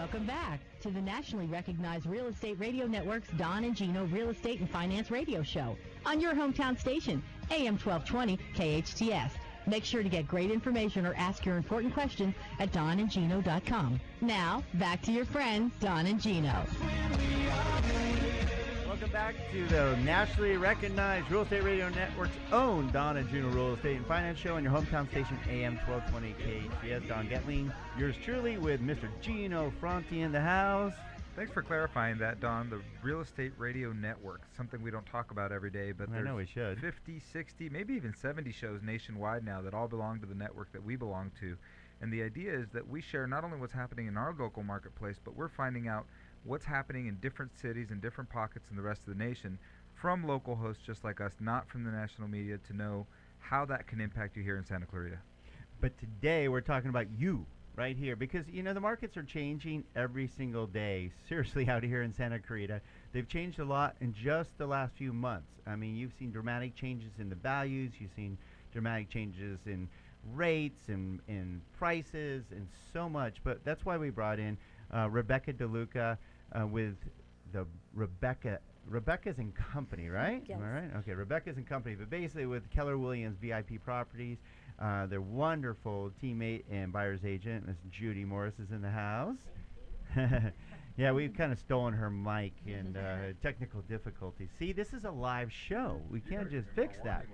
Welcome back to the nationally recognized Real Estate Radio Network's Don and Gino Real Estate and Finance Radio Show on your hometown station, AM 1220 KHTS. Make sure to get great information or ask your important questions at donandgino.com. Now, back to your friends, Don and Gino. Welcome back to the nationally recognized Real Estate Radio Network's own Don and Gino Real Estate and Finance Show on your hometown station, AM 1220 KHTS. Don Getling, yours truly, with Mr. Gino Fronti in the house. Thanks for clarifying that, Don. The Real Estate Radio Network, something we don't talk about every day, but I know we should. 50, 60, maybe even 70 shows nationwide now that all belong to the network that we belong to. And the idea is that we share not only what's happening in our local marketplace, but we're finding out what's happening in different cities and different pockets in the rest of the nation from local hosts just like us, not from the national media, to know how that can impact you here in Santa Clarita. But today we're talking about you right here because, you know, the markets are changing every single day. Seriously, out here in Santa Clarita, they've changed a lot in just the last few months. I mean, you've seen dramatic changes in the values, you've seen dramatic changes in rates and in prices and so much. But that's why we brought in Rebecca DeLuca with the Rebecca's and Company, right? Yes. Am I right? Okay, Rebecca's and Company, but basically with Keller Williams VIP Properties. Their wonderful teammate and buyer's agent, Miss Judy Morris, is in the house. Yeah, we've kind of stolen her mic and technical difficulties. See, this is a live show. We can't just fix that.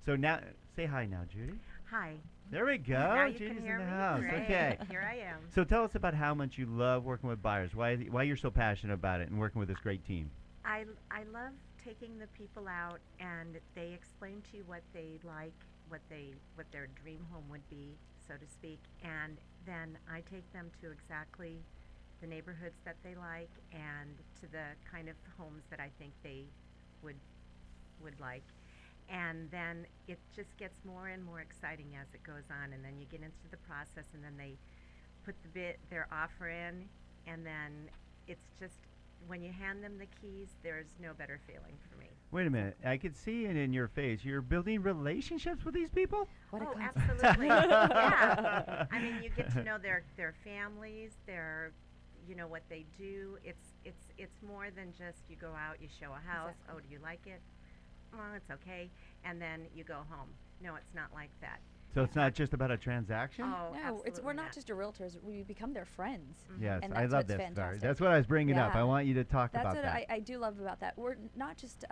So now, say hi now, Judy. Hi. There we go. Now you Judy's can hear in the me. house. Great. Okay. Here I am. So tell us about how much you love working with buyers. Why you're so passionate about it and working with this great team. I love taking the people out and they explain to you what they like, what their dream home would be, so to speak, and then I take them to exactly the neighborhoods that they like and to the kind of homes that I think they would like. And then it just gets more and more exciting as it goes on, and then you get into the process, and then they put their offer in, and then it's just, when you hand them the keys, there's no better feeling for me. Wait a minute. I could see it in your face. You're building relationships with these people? What a concept. Absolutely. Yeah. I mean, you get to know their families, what they do. It's more than just you go out, you show a house. Exactly. Oh, do you like it? Well, it's okay, and then you go home. No, it's not like that. So it's not just about a transaction? Oh, No, we're not just your realtors. We become their friends. Yes, And I that's love what's that story. fantastic. That's what I was bringing up. Yeah. I want you to talk That's about what that. I do love about that. We're not just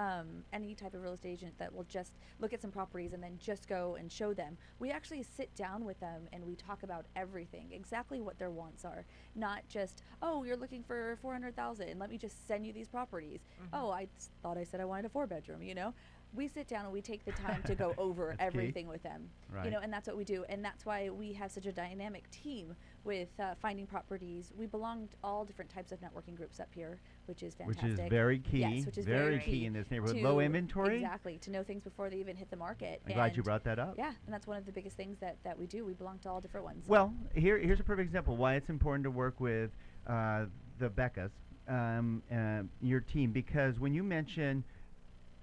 any type of real estate agent that will just look at some properties and then just go and show them. We actually sit down with them and we talk about everything, exactly what their wants are. Not just, oh, you're looking for $400,000. Let me just send you these properties. Oh, I thought I said I wanted a 4-bedroom, We sit down and we take the time to go over everything with them, Right. and that's what we do, and that's why we have such a dynamic team with finding properties. We belong to all different types of networking groups up here, which is fantastic. Which is very key. Yes, which is very key in this neighborhood. to- Low inventory. Exactly, to know things before they even hit the market. I'm glad you And brought that up. Yeah, and that's one of the biggest things that we do. We belong to all different ones. Well, here's a perfect example why it's important to work with the Beccas, your team, because when you mention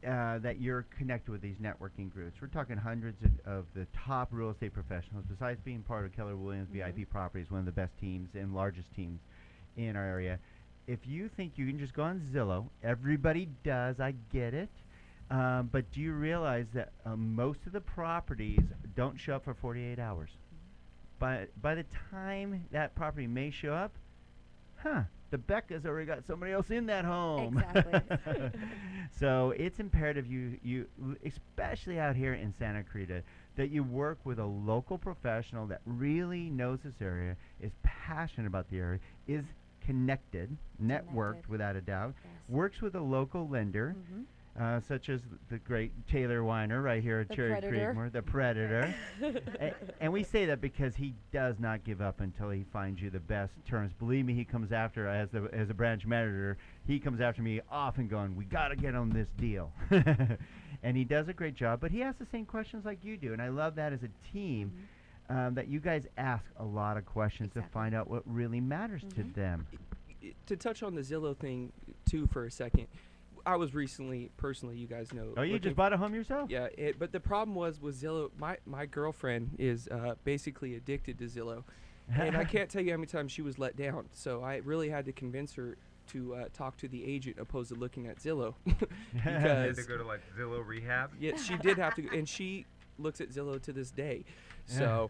that you're connected with these networking groups, we're talking hundreds of the top real estate professionals. Besides being part of Keller Williams VIP Properties, one of the best teams and largest teams in our area, if you think you can just go on Zillow, everybody does, I get it, but do you realize that most of the properties don't show up for 48 hours? By the time that property may show up, the Becca's already got somebody else in that home. Exactly. So it's imperative you, especially out here in Santa Clarita, that you work with a local professional that really knows this area, is passionate about the area, is connected, networked without a doubt, Yes. works with a local lender, such as the great Taylor Weiner right here at The Cherry Predator. Creekmore, the Predator. And we say that because he does not give up until he finds you the best terms. Believe me, he comes after, as a branch manager, he comes after me often going, we got to get on this deal. And he does a great job, but he asks the same questions like you do. And I love that as a team, that you guys ask a lot of questions to find out what really matters to them. To touch on the Zillow thing, too, for a second, I was recently, personally, you guys know. Oh, you just bought a home yourself? Yeah, but the problem was with Zillow, my girlfriend is basically addicted to Zillow. And I can't tell you how many times she was let down. So I really had to convince her to talk to the agent opposed to looking at Zillow. You had to go to like Zillow rehab. Yeah, she did have to, and she looks at Zillow to this day. So,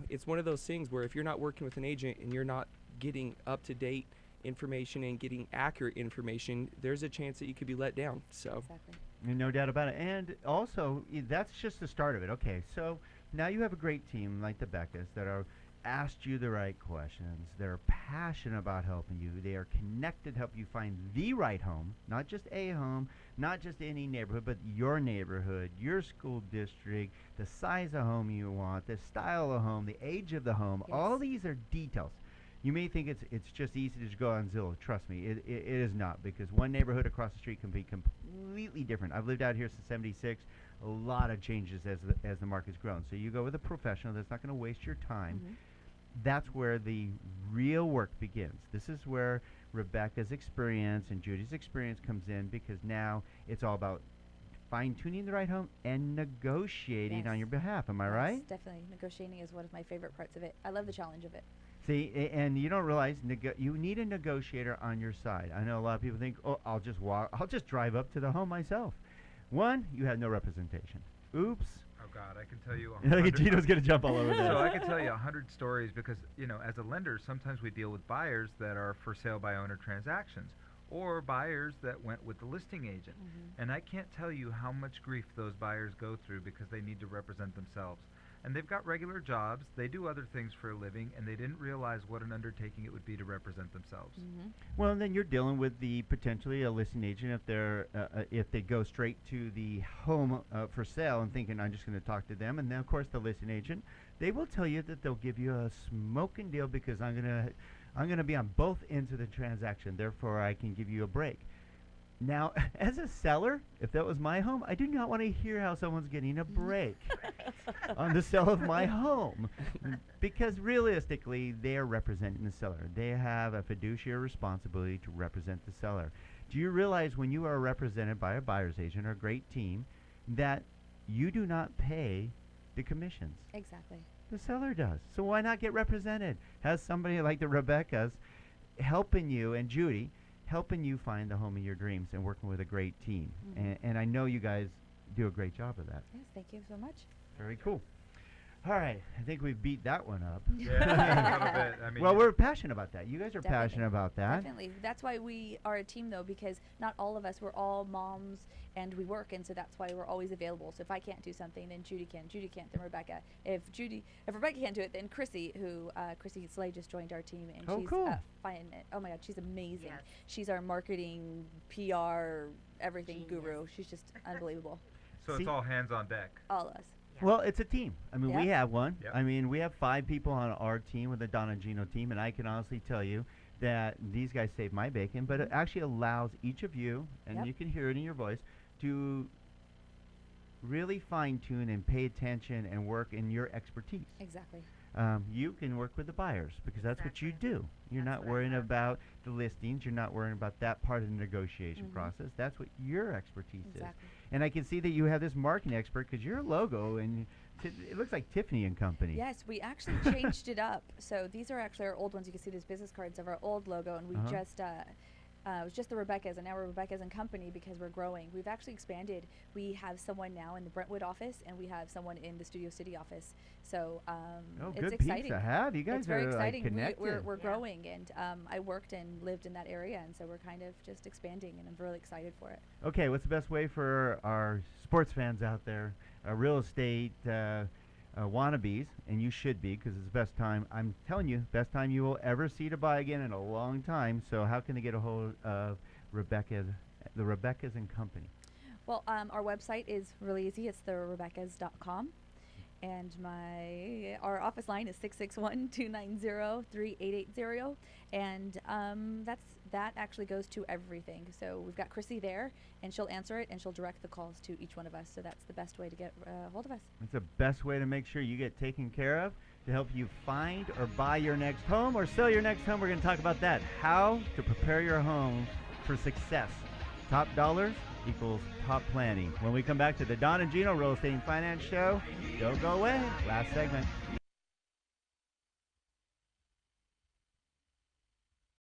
it's one of those things where if you're not working with an agent and you're not getting up-to-date information and getting accurate information, there's a chance that you could be let down. So, Exactly. No doubt about it. And also, that's just the start of it. Okay, so now you have a great team like the Beccas that are asked you the right questions. They're passionate about helping you. They are connected to help you find the right home, not just a home, not just any neighborhood, but your neighborhood, your school district, the size of home you want, the style of home, the age of the home. Yes. All these are details. You may think it's just easy to just go on Zillow. Trust me, it is not, because one neighborhood across the street can be completely different. I've lived out here since '76. A lot of changes as the market's grown. So you go with a professional that's not going to waste your time. Mm-hmm. That's where the real work begins. This is where Rebecca's experience and Judy's experience comes in, because now it's all about fine-tuning the right home and negotiating on Yes. your behalf. Am I Yes, right? Definitely. Negotiating is one of my favorite parts of it. I love the challenge of it. See, and you don't realize you need a negotiator on your side. I know a lot of people think, oh, I'll just drive up to the home myself. One, you have no representation. Oops. Oh God, I can tell you. Look at Gino's going to jump all over that. So I can tell you 100 stories because, as a lender, sometimes we deal with buyers that are for sale by owner transactions or buyers that went with the listing agent. Mm-hmm. And I can't tell you how much grief those buyers go through because they need to represent themselves. And they've got regular jobs, they do other things for a living, and they didn't realize what an undertaking it would be to represent themselves. Mm-hmm. Well, then you're dealing with the potentially a listing agent if they go straight to the home for sale and thinking I'm just going to talk to them, and then of course the listing agent, they will tell you that they'll give you a smoking deal because I'm gonna be on both ends of the transaction, therefore I can give you a break. Now, as a seller, if that was my home, I do not want to hear how someone's getting a break on the sale of my home, because realistically, they are representing the seller. They have a fiduciary responsibility to represent the seller. Do you realize when you are represented by a buyer's agent or a great team that you do not pay the commissions? Exactly. The seller does. So why not get represented? Has somebody like the Rebeccas helping you, and Judy, helping you find the home of your dreams and working with a great team. Mm-hmm. And I know you guys do a great job of that. Yes, thank you so much. Very cool. All right, I think we've beat that one up. Yeah, a little bit. I mean, Well, we're passionate about that. You guys are Definitely. passionate about that. Definitely. That's why we are a team, though, because not all of us, we're all moms and we work, and so that's why we're always available. So if I can't do something, then Judy can. Judy can't, then Rebecca. If Rebecca can't do it, then Chrissy, Chrissy Slay just joined our team, and Oh, she's cool. fine. Oh my God, she's amazing. Yes. She's our marketing, PR, everything Genius. guru. She's just unbelievable. so See? it's all hands on deck. All of us. Yeah. Well, it's a team. I mean, we Yeah. have one. Yep. I mean, we have 5 people on our team with the Don and Gino team, and I can honestly tell you that these guys save my bacon, but it actually allows each of you, and Yep. you can hear it in your voice, to really fine-tune and pay attention and work in your expertise. Exactly. You can work with the buyers because that's what you Exactly. do. You're That's not what I worrying love. about the listings. You're not worrying about that part of the negotiation Mhm. process. That's what your expertise is. Exactly. And I can see that you have this marketing expert because your logo and it looks like Tiffany and Company. Yes, we actually changed it up. So these are actually our old ones. You can see these business cards of our old logo, and we Uh-huh. just it was just the Rebeccas, and now we're Rebeccas and Company because we're growing. We've actually expanded. We have someone now in the Brentwood office, and we have someone in the Studio City office. So Oh, it's good exciting. peeps to have. You guys It's very are exciting. like connected. We're Yeah. growing, and I worked and lived in that area, and so we're kind of just expanding, and I'm really excited for it. Okay, what's the best way for our sports fans out there, real estate wannabes, and you should be because it's the best time, I'm telling you, best time you will ever see to buy again in a long time. So how can they get a hold of the Rebeccas and Company? Well, our website is really easy. It's therebeccas.com. And our office line is 661-290-3880. And that actually goes to everything. So we've got Chrissy there, and she'll answer it, and she'll direct the calls to each one of us. So that's the best way to get hold of us. It's the best way to make sure you get taken care of to help you find or buy your next home or sell your next home. We're going to talk about that, how to prepare your home for success. Top dollars equals top planning. When we come back to the Don and Gino Real Estate and Finance Show, don't go away. Last segment.